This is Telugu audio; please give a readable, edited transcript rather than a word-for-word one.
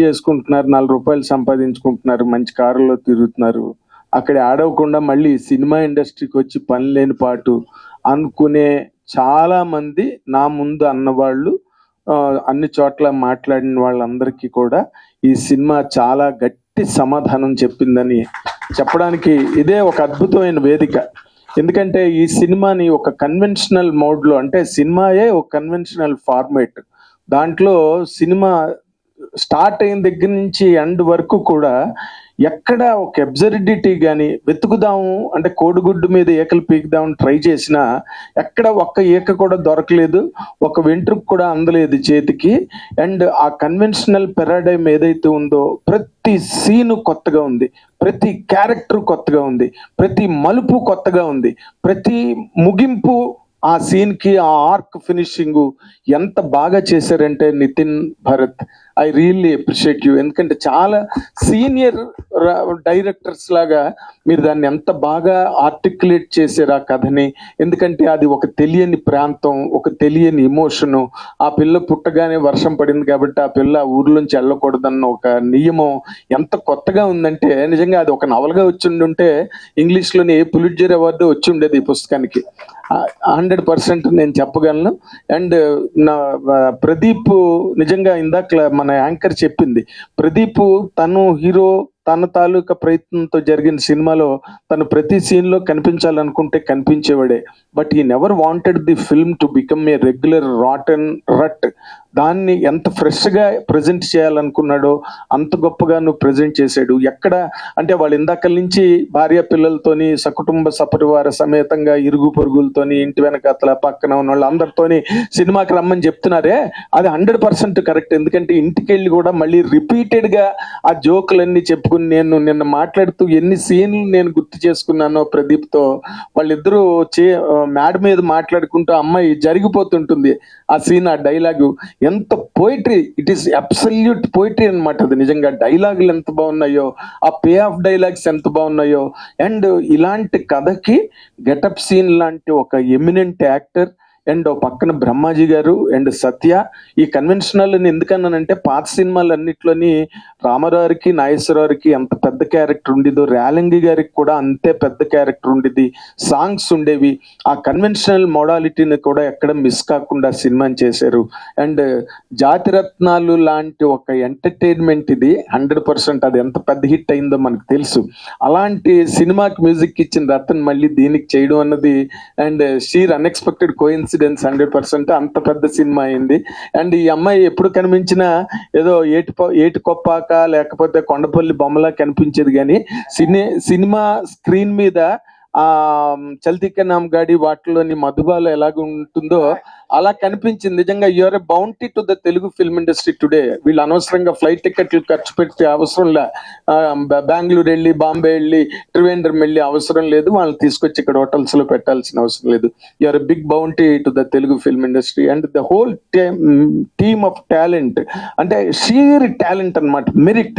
చేసుకుంటున్నారు, 4 రూపాయలు సంపాదించుకుంటున్నారు, మంచి కారులో తిరుగుతున్నారు. అక్కడ ఆడవకుండా మళ్ళీ సినిమా ఇండస్ట్రీకి వచ్చి పని లేని పాటు అనుకునే చాలా మంది నా ముందు అన్నవాళ్ళు, అన్ని చోట్ల మాట్లాడిన వాళ్ళందరికీ కూడా ఈ సినిమా చాలా గట్టి సమాధానం చెప్పిందని చెప్పడానికి ఇదే ఒక అద్భుతమైన వేదిక. ఎందుకంటే ఈ సినిమాని ఒక కన్వెన్షనల్ మోడ్లో, అంటే సినిమాయే ఒక కన్వెన్షనల్ ఫార్మేట్, దాంట్లో సినిమా స్టార్ట్ అయిన దగ్గర నుంచి ఎండ్ వరకు కూడా ఎక్కడ ఒక అబ్సర్డిటీ కానీ వెతుకుదాము అంటే కోడిగుడ్డు మీద ఈకలు పీకుదామని ట్రై చేసినా ఎక్కడ ఒక్క ఈక కూడా దొరకలేదు, ఒక వెంట్రుకు కూడా అందలేదు చేతికి. అండ్ ఆ కన్వెన్షనల్ పెరాడైమ్ ఏదైతే ఉందో ప్రతి సీను కొత్తగా ఉంది, ప్రతి క్యారెక్టర్ కొత్తగా ఉంది, ప్రతి మలుపు కొత్తగా ఉంది, ప్రతి ముగింపు ఆ సీన్ కి ఆ ఆర్క్ ఫినిషింగ్ ఎంత బాగా చేశారంటే Nithin, Bharath, I really appreciate you. ఎందుకంటే చాలా సీనియర్ డైరెక్టర్స్ లాగా మీరు దాన్ని ఎంత బాగా ఆర్టికులేట్ చేశారు ఆ కథని. ఎందుకంటే అది ఒక తెలియని ప్రాంతం, ఒక తెలియని ఇమోషను. ఆ పిల్ల పుట్టగానే వర్షం పడింది కాబట్టి ఆ పిల్ల ఊర్లోంచి వెళ్ళకూడదన్న ఒక నియమం ఎంత కొత్తగా ఉందంటే నిజంగా అది ఒక నవలగా వచ్చి ఉంటే ఇంగ్లీష్లోని ఏ పులిట్జర్ అవార్డు వచ్చి ఉండేది ఈ పుస్తకానికి 100% నేను చెప్పగలను. అండ్ నా ప్రదీప్ నిజంగా ఇందాక మన యాంకర్ చెప్పింది, ప్రదీప్ తను హీరో తన తాలూకా ప్రయత్నంతో జరిగిన సినిమాలో తను ప్రతి సీన్లో కనిపించాలనుకుంటే కనిపించేవాడే. బట్ ఈ never wanted the film to become a regular rotten rut. దాన్ని ఎంత ఫ్రెష్గా ప్రజెంట్ చేయాలనుకున్నాడో అంత గొప్పగా నువ్వు ప్రజెంట్ చేశాడు. ఎక్కడ అంటే వాళ్ళు ఇందాకల నుంచి భార్య పిల్లలతోని సకుటుంబ సపరివార సమేతంగా ఇరుగు పొరుగులతోని ఇంటి వెనకతల పక్కన ఉన్న వాళ్ళందరితోని సినిమాకి రమ్మని చెప్తున్నారే, అది 100% కరెక్ట్. ఎందుకంటే ఇంటికి వెళ్ళి కూడా మళ్ళీ రిపీటెడ్గా ఆ జోకులన్నీ చెప్పుకుని నేను నిన్న మాట్లాడుతూ ఎన్ని సీన్లు నేను గుర్తు చేసుకున్నానో ప్రదీప్తో. వాళ్ళిద్దరూ మేడ మీద మాట్లాడుకుంటూ అమ్మాయి జరిగిపోతుంటుంది ఆ సీన్, ఆ డైలాగు ఎంత poetry, it is absolute poetry అనమాట. అది నిజంగా డైలాగులు ఎంత బాగున్నాయో, ఆ పే ఆఫ్ డైలాగ్స్ ఎంత బాగున్నాయో. అండ్ ఇలాంటి కథకి గెటప్ సీన్ లాంటి ఒక ఎమినెంట్ యాక్టర్ అండ్ పక్కన బ్రహ్మాజీ గారు అండ్ సత్య. ఈ కన్వెన్షనల్ ఎందుకన్నానంటే పాత సినిమాలన్నిట్లోని రామారావుకి నాగేశ్వరరావుకి ఎంత పెద్ద క్యారెక్టర్ ఉండేదో రేలంగి గారికి కూడా అంతే పెద్ద క్యారెక్టర్ ఉండేది, సాంగ్స్ ఉండేవి. ఆ కన్వెన్షనల్ మోడాలిటీని కూడా ఎక్కడ మిస్ కాకుండా సినిమాని చేశారు. అండ్ జాతిరత్నాలు లాంటి ఒక ఎంటర్టైన్మెంట్ ఇది 100%. అది ఎంత పెద్ద హిట్ అయిందో మనకు తెలుసు. అలాంటి సినిమాకి మ్యూజిక్ ఇచ్చిన రతన్ మళ్ళీ దీనికి చేయడం అన్నది అండ్ షీర్ అన్ఎక్స్పెక్టెడ్ కోయిన్సిడెన్స్ 100%. అంత పెద్ద సినిమా అయింది. అండ్ ఈ అమ్మాయి ఎప్పుడు కనిపించినా ఏదో ఏటి కొప్పాక లేకపోతే కొండపల్లి బొమ్మలా కనిపించేది, కానీ సినిమా స్క్రీన్ మీద ఆ చల్తీక నామ్ గాడి వాటిలోని మధుబాల ఎలాగ ఉంటుందో అలా కనిపించింది. నిజంగా you're a bounty to the Telugu film industry today. వీళ్ళు అనవసరంగా ఫ్లైట్ టికెట్లు ఖర్చు పెట్టే అవసరం లే, బెంగళూరు వెళ్ళి బాంబే వెళ్ళి ట్రివేంద్రం వెళ్ళి అవసరం లేదు, వాళ్ళని తీసుకొచ్చి ఇక్కడ హోటల్స్ లో పెట్టాల్సిన అవసరం లేదు. You are a big bounty to the Telugu film industry and the whole team of talent. అంటే షీర్ టాలెంట్ అన్నమాట, మెరిట్.